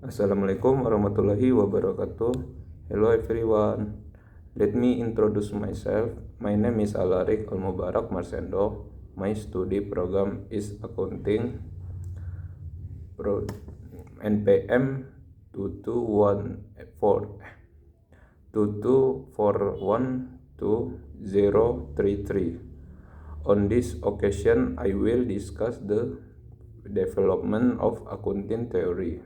Assalamualaikum warahmatullahi wabarakatuh. Hello everyone. Let me introduce myself. My name is Alarik Almubarak Marsendo. My study program is accounting NPM 22412033. On this occasion, I will discuss the development of accounting theory.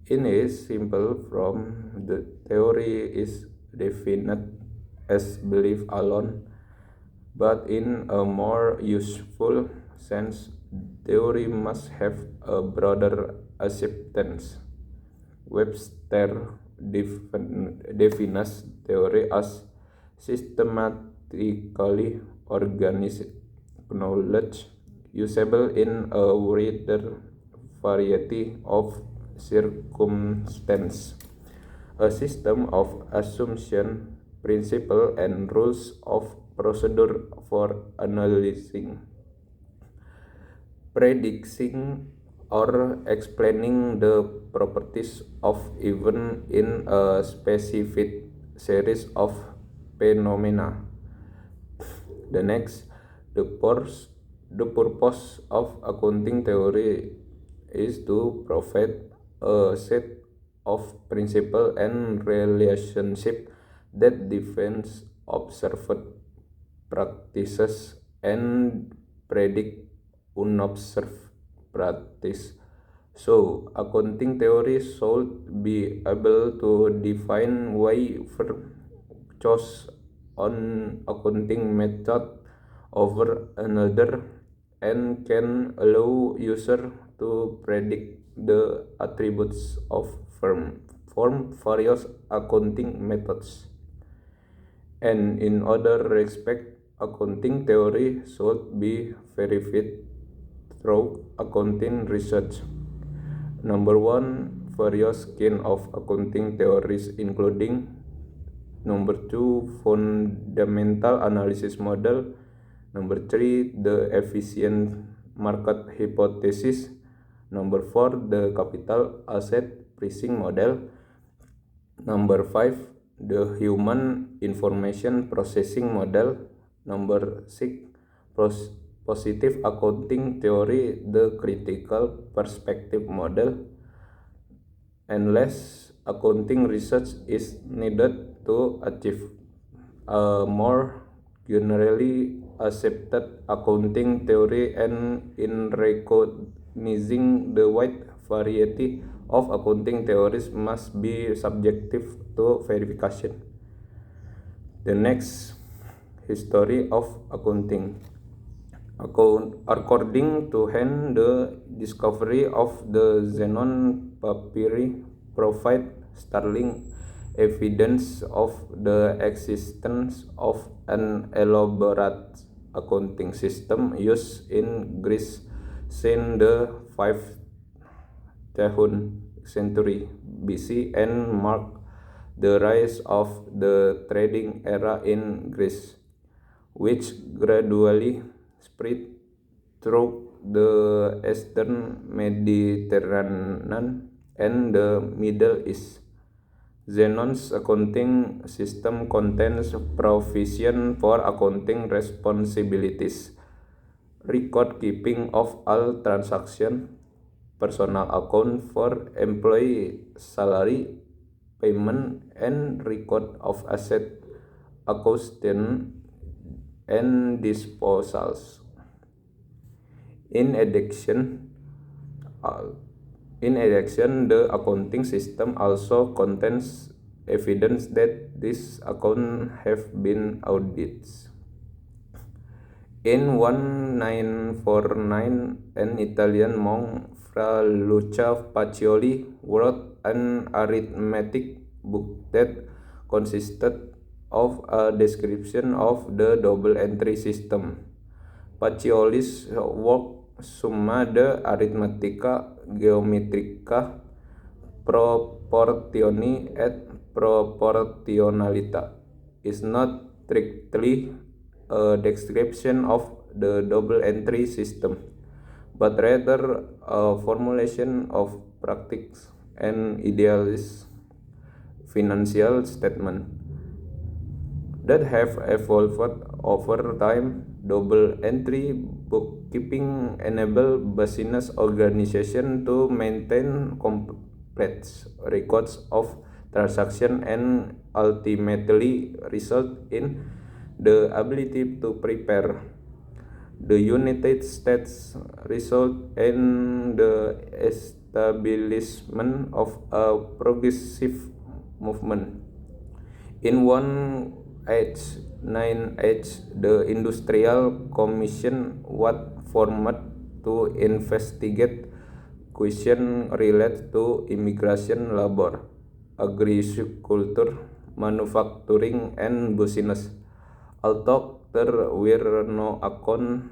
In a simple form, the theory is defined as belief alone, but in a more useful sense, theory must have a broader acceptance. Webster defines theory as systematically organized knowledge usable in a wider variety of circumstances, a system of assumption, principle, and rules of procedure for analyzing, predicting, or explaining the properties of events in a specific series of phenomena. The purpose of accounting theory is to provide a set of principles and relationships that defines observed practices and predict unobserved practice. So, accounting theory should be able to define why firm chose on accounting method over another and can allow user to predict the attributes of firm from various accounting methods. And in other respect, accounting theory should be verified through accounting research. Number one, various kinds of accounting theories including number two, fundamental analysis model. Number three, the efficient market hypothesis. Number four, the capital asset pricing model. Number five, the human information processing model. Number six, positive accounting theory, the critical perspective model. And less accounting research is needed to achieve a more generally accepted accounting theory, and in recognizing the wide variety of accounting theories must be subjective to verification. The next, history of accounting. According to Hen, the discovery of the Zenon papyri provide startling evidence of the existence of an elaborate accounting system used in Greece since the 5th century BC and marked the rise of the trading era in Greece, which gradually spread through the Eastern Mediterranean and the Middle East. Zenon's accounting system contains provision for accounting responsibilities, record keeping of all transactions, personal account for employee salary payment, and record of asset acquisition and disposals. In addition, the accounting system also contains evidence that these accounts have been audited. In 1949, an Italian monk, Fra Luca Pacioli, wrote an arithmetic book that consisted of a description of the double entry system. Pacioli's work Summa de Arithmetica Geometrica Proportioni et Proportionalita is not strictly a description of the double entry system, but rather a formulation of practice and idealist financial statement that have evolved over time. Double entry bookkeeping enable business organization to maintain complete records of transaction and ultimately result in the ability to prepare. The United States result in the establishment of a progressive movement. In 1898, the Industrial Commission was formed to investigate questions related to immigration, labor, agriculture, manufacturing, and business. Although there were no accounts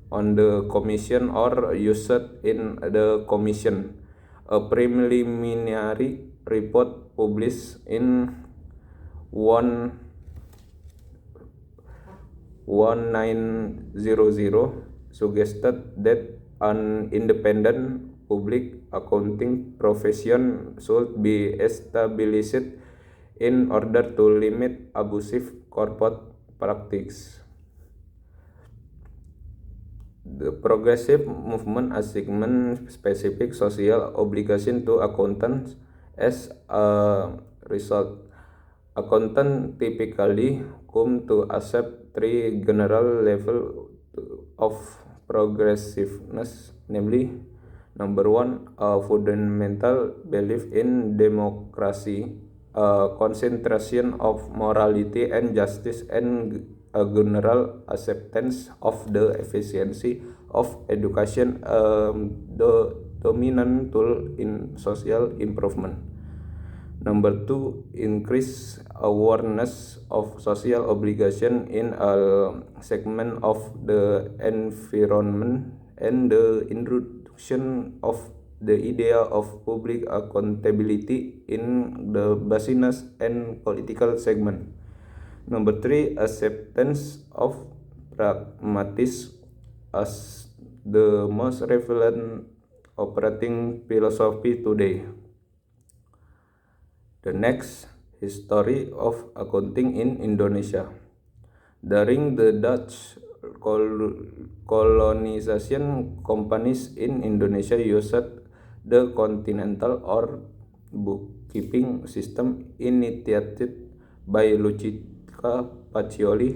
on the commission or used in the commission, a preliminary report published in 1900 suggested that an independent public accounting profession should be established in order to limit abusive corporate practice. The progressive movement assigned specific social obligation to accountants. As a result, accountants typically come to accept three general levels of progressiveness, namely, number one, a fundamental belief in democracy, a concentration of morality and justice, and a general acceptance of the efficiency of education, the dominant tool in social improvement. Number two, increase awareness of social obligation in a segment of the environment, and the introduction of the idea of public accountability in the business and political segment. Number three, acceptance of pragmatism as the most relevant operating philosophy today. The next, history of accounting in Indonesia. During the Dutch colonization, companies in Indonesia used the continental or bookkeeping system initiated by Luca Pacioli.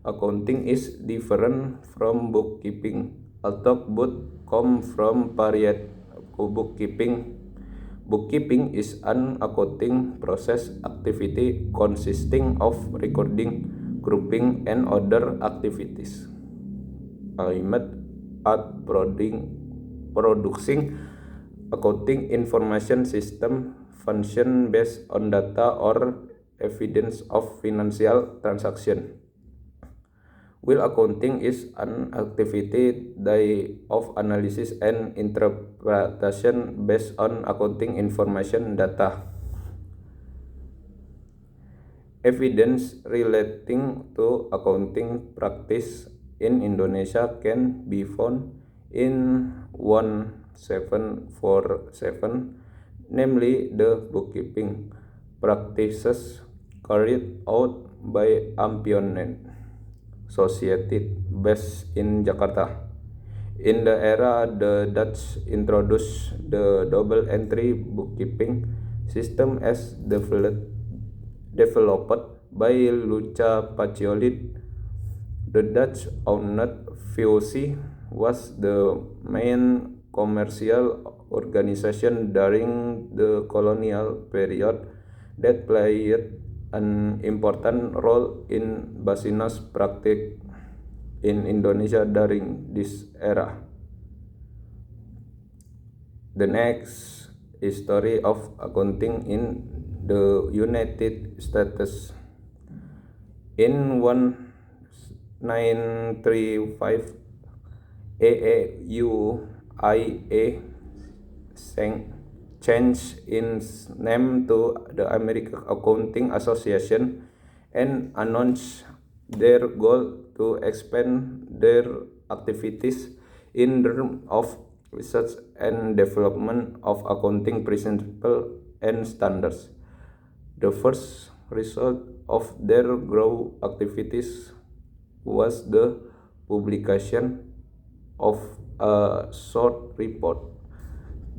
Accounting is different from bookkeeping, although both come from varied bookkeeping. Bookkeeping is an accounting process activity consisting of recording, grouping, and other activities aimed at producing accounting information system function based on data or evidence of financial transaction. While accounting is an activity of analysis and interpretation based on accounting information data. Evidence relating to accounting practice in Indonesia can be found in 1747, namely the bookkeeping practices carried out by Ampionen Society based in Jakarta. In the era, the Dutch introduced the double entry bookkeeping system as developed by Luca Pacioli. The Dutch owned VOC was the main commercial organization during the colonial period that played an important role in business practice in Indonesia during this era. The next, history of accounting in the United States. In 1935, AAUIA changed its name to the American Accounting Association and announced their goal to expand their activities in terms of research and development of accounting principles and standards. The first result of their growth activities was the publication of a short report,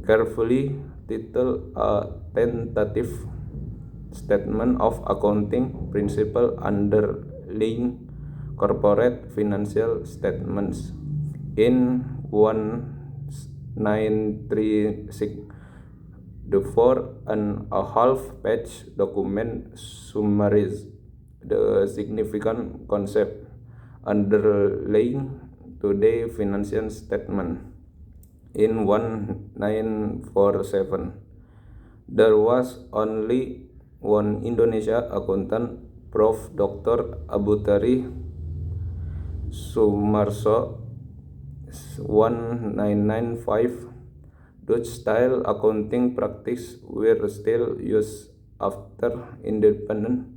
carefully titled A Tentative Statement of Accounting Principles Underlying Corporate Financial Statements. In 1936, the 4.5-page document summarized the significant concept underlying today's financial statement. In 1947, there was only one Indonesia accountant, Prof. Dr. Abutari Sumarso. 1995, Dutch-style accounting practices were still used after independence.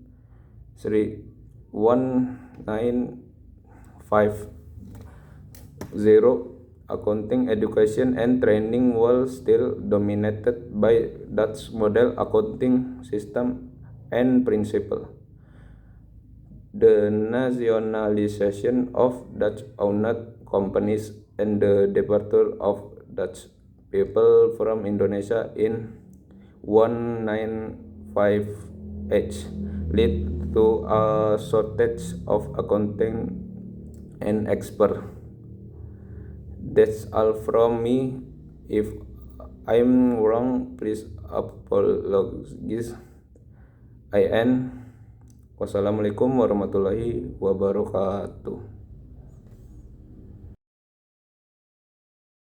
1950, accounting education and training was still dominated by Dutch model accounting system and principle. The nationalization of Dutch-owned companies and the departure of Dutch people from Indonesia in 1958 led to a shortage of accounting and experts. That's all from me. If I'm wrong, please apologize. I end. Wassalamualaikum warahmatullahi wabarakatuh.